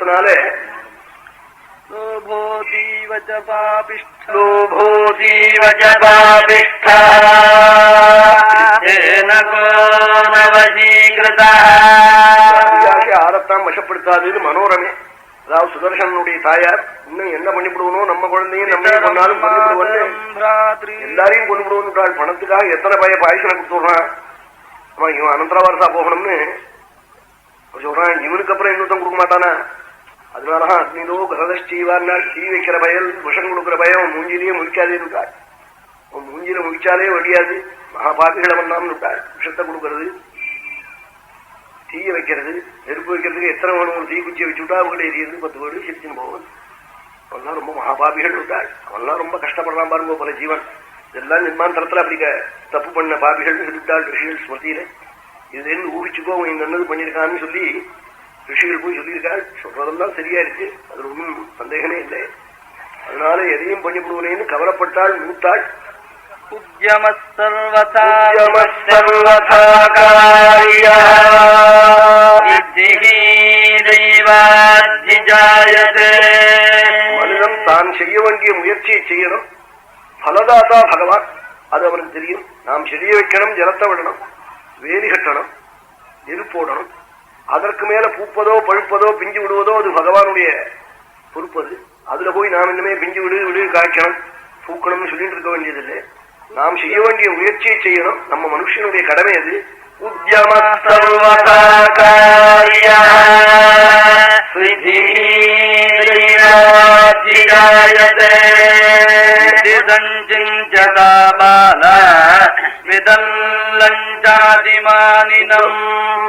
அதனால ஆரத்தான் வசப்படுத்தாது மனோரமே. அதாவது சுதர்சனுடைய தாயார் இன்னும் என்ன பண்ணிவிடுவனோ நம்ம குழந்தையும் நம்ம கொண்டாலும் பண்ணிவிடுவோம் எல்லாரையும் கொண்டு விடுவோம். பணத்துக்காக எத்தனை பாயசனை கொடுத்துடுறான். அவன் இவன் அனந்தரவாரசா போகணும்னு சொல்றான். இவனுக்கு அப்புறம் இன்னொருத்தம் கொடுக்க மாட்டானா? அதனாலதான் அக்னிதோ கிரதீவார்னால் தீ வைக்கிற பயல் விஷம் கொடுக்கிற பயம் மூஞ்சிலேயே முழிக்காதே இருக்காள். மூஞ்சில முழிச்சாலே வழியாது. மகாபாபிகளை பண்ணாமல் விட்டாள். விஷத்தை கொடுக்கறது, தீய வைக்கிறது, நெருப்பு வைக்கிறதுக்கு எத்தனை வேணும் ஒரு தீ குச்சியை வச்சு விட்டா அவங்களே எரியுது 10 வீடு சிரிச்சுன்னு போகும். அவன்லாம் ரொம்ப மகாபாபிகள் விட்டாள். அவன்லாம் ரொம்ப கஷ்டப்படுறான் பாருங்க பல ஜீவன். இதெல்லாம் நிர்மாந்தரத்துல அப்படி தப்பு பண்ண பாபிகள் சொல்லிவிட்டாள் ரிஷிகள் ஸ்மிருதியில. இதுல இருந்து ஊகிச்சுக்கோ அவன் நல்லது பண்ணிருக்கான்னு சொல்லி ரிஷிகள் போய் சொல்லியிருக்காள். சொல்றதெல்லாம் சரியா இருக்கு, அதுல ஒன்றும் சந்தேகமே இல்லை. அதனால எதையும் பண்ணிவிடுவனேன்னு கவலைப்பட்டாள் மூத்தாள். மனிதன் தான் செய்ய வேண்டிய முயற்சியை செய்யணும். பலதாதா பகவான், அது அவனுக்கு தெரியும். நாம் செடிய வைக்கணும், ஜலத்தை விடணும், வேலி கட்டணும், நெருப்போடணும். அதற்கு மேல பூப்பதோ பழுப்பதோ பிஞ்சு விடுவதோ அது பகவானுடைய பொறுப்பது. அதுல போய் நாம் இன்னுமே பிஞ்சு விடு காய்க்கணும் பூக்கணும்னு சொல்லிட்டு இருக்க வேண்டியதில்லை. நாம் செய்ய வேண்டிய முயற்சியை செய்யணும். நம்ம மனுஷனுடைய கடமை அது.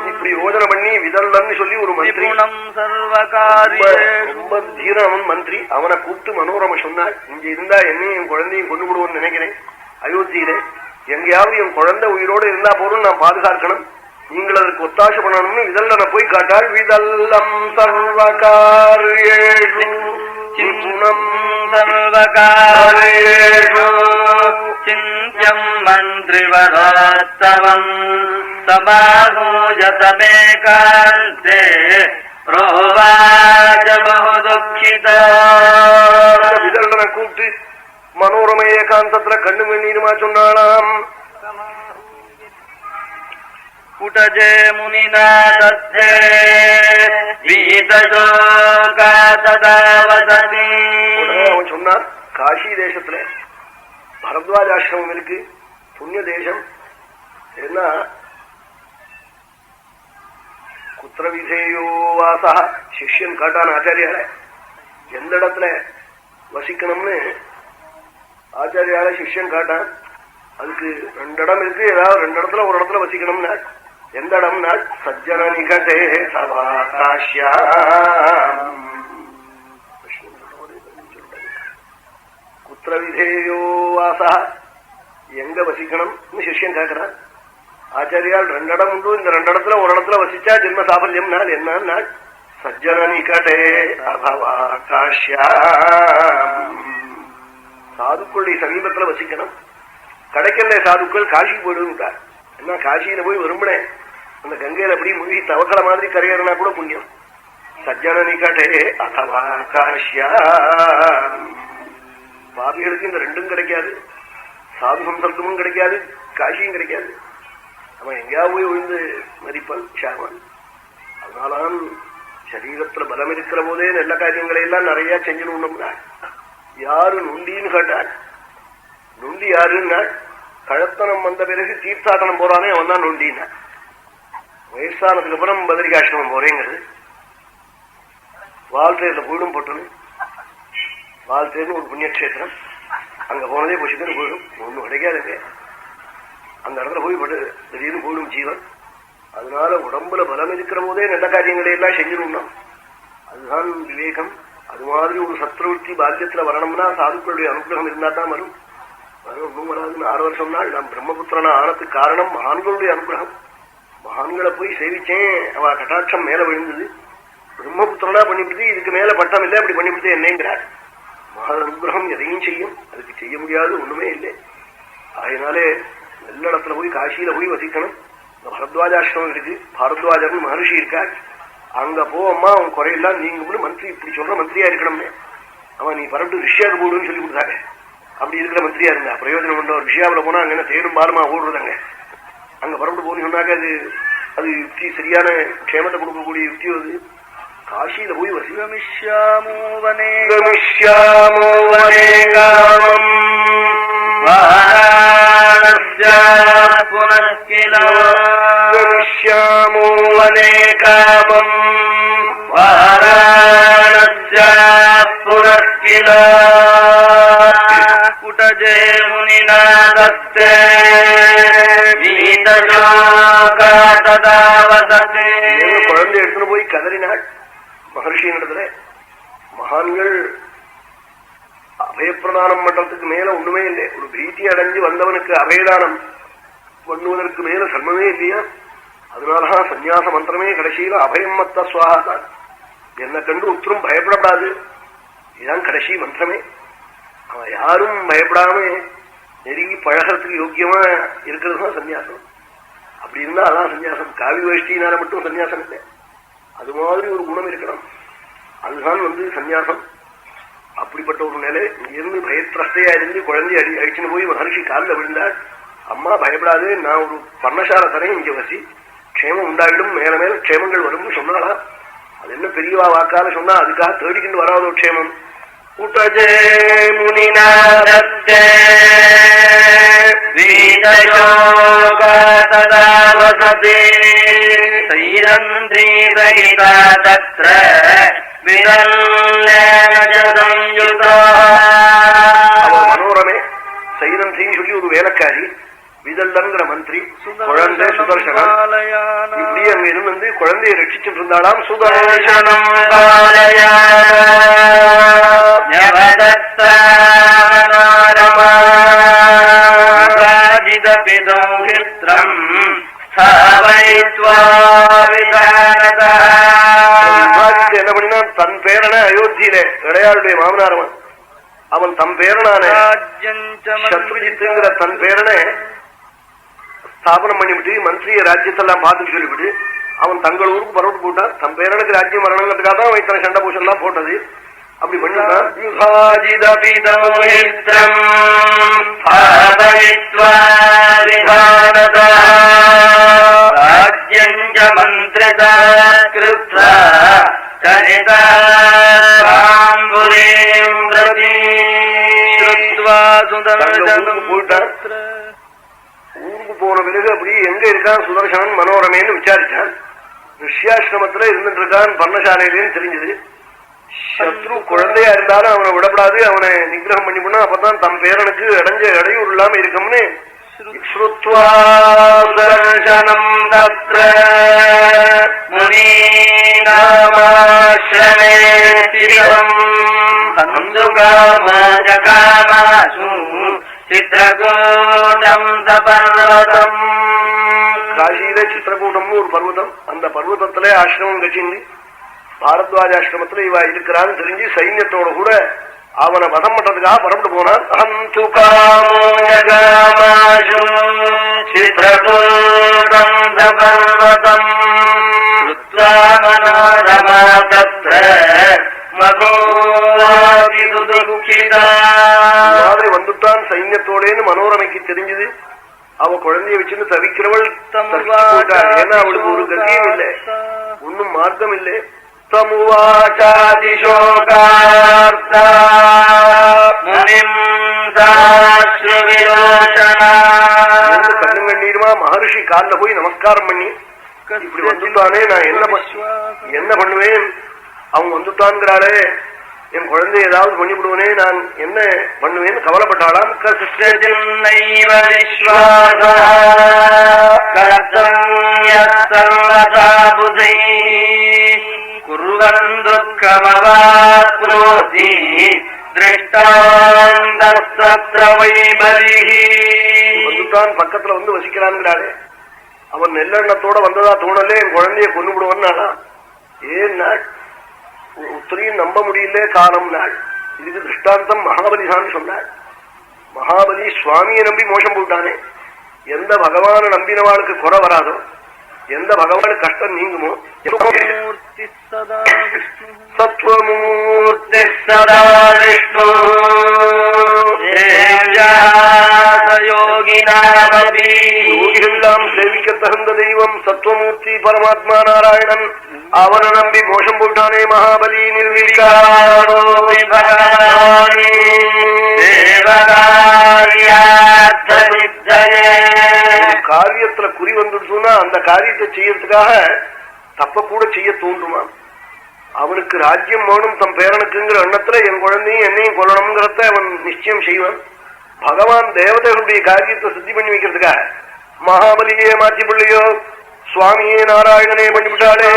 இப்படி யோஜனை பண்ணி விதல்லன்னு சொல்லி ஒரு மந்திரி, ரொம்ப தீரன் மந்திரி, அவனை கூப்பிட்டு மனோரம சொன்னாள். இங்க இருந்தா என்னையும் என் குழந்தையும் கொண்டு விடுவோம்னு நினைக்கிறேன். அயோத்தியில எங்கேயாவது என் குழந்தை உயிரோடு இருந்தா போதும், நான் பாதுகாக்கணும், நீங்கள் அதற்கு ஒத்தாசை பண்ணணும்னு விதல்லனை போய் காட்டாள். விதல்லம் சர்வகாரியேஷு சின்னம் சர்வகாரியேஷு சிந்த்யம் மந்திரிவரோத்தமம் சமாஹூயதமேகாந்தே ரோவாஜ பஹுதுக்கிதா. விதல்லனை கூப்பிட்டு மனோரம ஏகாந்தத்துல கண்ணு வெண்ணீருமா சொன்னாலாம். குடஜே முனினா தத்தே வீதசோகா ததாவததி. அவன் சொன்னான், காஷி தேசத்துல பரத்வாஜ ஆசிரமம் இருக்கு, புண்ணிய தேசம். என்ன குத்திர விதேயோ வாசா, சிஷ்யன் காட்டான் ஆச்சாரியால எந்த இடத்துல வசிக்கணும்னு ஆச்சாரியால சிஷ்யன் காட்டான். அதுக்கு 2 இடம் இருக்கு, ஏதாவது 2 இடத்துல ஒரு இடத்துல வசிக்கணும்னா எந்த இடம்னா சஜ்ஜன நிகட்டே சபாகாஷ்யாம் குத்திர விதேயோ வாசா, எங்க வசிக்கணும்னு சிஷ்யன் கேட்கிறான். ஆச்சாரியால் 2 இடம் உண்டு, இந்த 2 இடத்துல ஒரு இடத்துல வசிச்சா ஜென்ம சாபல்யம் நாள் என்ன சஜ்ஜன நிகட்டே சபாகாஷ்யாம். சாதுக்களுடைய சமீபத்துல வசிக்கணும். கிடைக்கல சாதுக்கள் காஷி போயிடுவார். என்ன காசியில போய் விரும்பினேன், அந்த கங்கையில அப்படி மூழ்கி தவக்கல மாதிரி கரையறனா கூட புண்ணியம். சஜ்ஜன நிகட்டே அதவா காஷ்யா. பாபிகளுக்கு இந்த 2ம் கிடைக்காது, சாது சம்சப்தமும் கிடைக்காது, காசியும் கிடைக்காது. அவன் எங்கேயாவது போய் விழுந்து மதிப்பன் ஷாமன். அதனால சரீரத்துல பலம் இருக்கிற போதே நல்ல காரியங்களை எல்லாம் நிறைய செஞ்சுணும்னா. யாரு நுண்டின்னு கேட்டாள். நுண்டி யாருன்னா கழத்தனம் வந்த பிறகு தீர்த்தாட்டனம் போறானே அவன் தான் நுண்டின்னா. வயசானதுக்கு அப்புறம் பதரிகாசிரமம் போறேங்கிறது. வால்தேர்ல போயிடும் போட்டுன்னு, வால்தேர்னு ஒரு புண்ணியக்ஷேத்திரம், அங்க போனதே போச்சுன்னு போயிடும், ஒன்னும் கிடைக்காதுங்க. அந்த இடத்துல போய் பட்டு திடீர்னு போயிடும் ஜீவன். அதனால உடம்புல பலம் இருக்கிற போதே நல்ல காரியங்களை எல்லாம் செஞ்சிடணும். அதுதான் விவேகம். அது மாதிரி ஒரு சத்ருவர்த்தி பால்யத்துல வரணும்னா சாதுக்களுடைய அனுகிரகம் இருந்தா தான் வரும். ஒன்றும் வராதுன்னு 6 வருஷம் நாள் நான் பிரம்மபுத்திரனா ஆனதுக்கு காரணம் மகான்களுடைய அனுகிரகம். மகான்களை போய் சேவிச்சேன், அவ கட்டாட்சம் மேல விழுந்தது. பிரம்மபுத்திரனா பண்ணிவிட்டு இதுக்கு மேல பட்டம் இல்லை, அப்படி பண்ணிவிட்டு என்னங்கிறார். மகா அனுகிரகம் எதையும் செய்யும், அதுக்கு செய்ய முடியாது ஒண்ணுமே இல்லை. அதனாலே நல்ல இடத்துல போய் காசியில போய் வசிக்கணும். பரத்வாஜாசிரமம் இருக்கு, பாரத்வாஜர்னு மகர்ஷி இருக்காள். அங்க போ அம்மா அவன் குறையெல்லாம் நீங்க மந்திரி இப்படி சொல்ற மந்திரியா இருக்கணும்னு அவன் நீ பரப்பிட்டு ரிஷியாவுக்கு போடுன்னு சொல்லி கொடுத்தாங்க. அப்படி இருக்கிற மந்திரியா இருந்தா பிரயோஜனம் உண்டோ? ரிஷியாவில் போனா அங்க தேரும் பாலமா ஓடுறதாங்க. அங்க பரப்பிட்டு போன்னு சொன்னாக்க அது யுக்தி சரியான க்ஷேமத்தை கொடுக்கக்கூடிய யுக்தி. அது காசியில போய் வசிகமிஷ்யாமோவனே புனஸ்கிலோவனே காமம் புனஸ்கில குடஜே முனினா தத்தே குழந்தை எடுத்துன்னு போய் கதறினாள் மகர்ஷியினிடத்துல. மகான்கள் அபயப்பிரதானம் பண்றதுக்கு மேல ஒண்ணுமே இல்லை. ஒரு பீதி அடைஞ்சு வந்தவனுக்கு அபயதானம் பண்ணுவதற்கு மேல சர்மமே இல்லையா? அதனாலதான் சந்நியாச மந்திரமே கடைசியில அபயம் மத்த சுவாதான். என்னை கண்டு உத்தரும் பயப்படப்படாது, இதுதான் கடைசி மந்திரமே. அவன் யாரும் பயப்படாம நெருங்கி பழகிறதுக்கு யோக்கியமா இருக்கிறது தான் சன்னியாசம். அப்படி இருந்தா அதான் சன்னியாசம். காவி வேஷ்டினால மட்டும் சன்னியாசம் இல்லை, அது மாதிரி ஒரு குணம் இருக்கணும். அதுதான் சன்னியாசம். அப்படிப்பட்ட ஒரு நிலை. இங்கிருந்து பயத்திரஸ்தையா இருந்து குழந்தைய அடிச்சுன்னு போய் மகர்ஷி காலில் விழுந்தாள். அம்மா பயப்படாது, நான் ஒரு பர்ணசால தரேன், இங்க வசி க்ஷேமம் உண்டாகிடும், மேல மேல க்ஷேமங்கள் வரும்னு சொன்னாளா? அது என்ன பெரியவா வாக்கால சொன்னா அதுக்காக தேடிக்கிட்டு வராதோ க்ஷேமம். உடஜே முனிநாதத்தே வீதயோகததாவசதே சைரந்திரீ ரஹிதா தத்ர மனோரமே சைரந்தின்னு சொல்லி ஒரு வேலைக்காரி, விதல்லங்கிற மந்திரி, குழந்தை சுதர்சனம், இப்படி அங்க இருந்து குழந்தையை ரட்சிச்சுட்டு இருந்தாளாம். சுதர்சனம் என்ன பண்ணினான்? தன் பேரனை அயோத்தியில இடையாளுடைய மாமனாரவன், அவன் தம் பேரனான சத்ருஜித்துங்கிற தன் பேரனை ஸ்தாபனம் பண்ணிவிட்டு மந்திரிய ராஜ்யத்தெல்லாம் பார்த்துட்டு சொல்லிவிட்டு அவன் தங்கள் ஊருக்கு பரவிட்டு போட்டான். தம் பேரனுக்கு ராஜ்யம் வரணுங்கிறதுக்காக தான் அவன் இத்தனை சண்டை பூசல் எல்லாம் போட்டது. அப்படி பண்ணிட்டான். ஊருக்கு போன பிறகு அப்படி எங்க இருக்கான் சுதர்சனன் மனோரமேன்னு விசாரிச்சான். ரிஷ்யாசிரமத்துல இருந்துட்டு இருக்கான், பர்ணசாலையிலேன்னு தெரிஞ்சது. சத்ரு குழந்தையா இருந்தாலும் அவனை விடப்படாது, அவனை நிகிரகம் பண்ணி பண்ணா அப்பதான் தம் பேரனுக்கு அடைஞ்ச இடையூறு இல்லாம இருக்கும்னு சுதர்சனம் தத்ர முனீநாமாஶ்ரமே திரிகம் சந்துகாமஜகாமாசு சித்ரகூடம் பர்வதம். காசியில சித்திரகூடம்னு ஒரு பர்வதம், அந்த பர்வதத்துல ஆசிரமம் கட்சிந்து பாரத்வாஜ ஆசிரமத்துல இவ இருக்கிறான்னு தெரிஞ்சு சைன்யத்தோட கூட அவனை வதம் பண்றதுக்காக பரப்பிட்டு போனான். மாதிரி வந்துட்டான் சைன்யத்தோடேன்னு மனோரமைக்கு தெரிஞ்சது. அவ குழந்தைய வச்சுன்னு தவிக்கிறவள் ஏன்னா அவளுக்கு ஒரு கதியும் இல்லை, ஒன்னும் மார்க்கம் இல்லை. கண்ணுங்கண்ணீருமா மகர்ஷி காலில போய் நமஸ்காரம் பண்ணி இப்படி வந்துட்டானே நான் என்ன பண்ணுவேன், அவங்க வந்துட்டான்ங்கிறாளே என் குழந்தை ஏதாவது பண்ணிவிடுவனே நான் என்ன பண்ணுவேன்னு கவலைப்பட்டாளாம். வந்துட்டான் பக்கத்துல வந்து வசிக்கிறான்ங்கிறாளே, அவன் நெல்லெண்ணத்தோட வந்ததா தோணலே என் குழந்தைய கொண்டு விடுவான்னா ஏன் நாள் உத்தரையும் நம்ப முடியல காலம் நாள். இதுக்கு திருஷ்டாந்தம் மகாபலிதான் சொன்னாள். மகாபலி சுவாமியை நம்பி மோசம் போட்டானே, எந்த பகவான நம்பினவாளுக்கு குறை வராதோ எந்த பகவானுக்கு கஷ்டம் நீங்குமோ சத்வமூர்த்தி சதா விஷ்ணு யோகிகளெல்லாம் சேவிக்க தகுந்த தெய்வம் சத்வமூர்த்தி பரமாத்மா நாராயணன். அவனை நம்பி மோசம் போட்டானே மகாபலி காரியத்துல குறி வந்துடுச்சுன்னா அந்த காரியத்தை செய்யறதுக்காக தப்ப கூட செய்ய தோன்றுமா? அவனுக்கு ராஜ்யம் வேணும் தம் பேரனுக்குங்கிற எண்ணத்துல என் குழந்தையும் என்னையும் கொல்லணுங்கிறத அவன் நிச்சயம் செய்வான். பகவான் தேவதைகளுடைய காரியத்தை சித்தி பண்ணி வைக்கிறதுக்காக மகாபலியே மாற்றி பிள்ளையோ சுவாமியே நாராயணனே பண்ணிவிட்டாளே.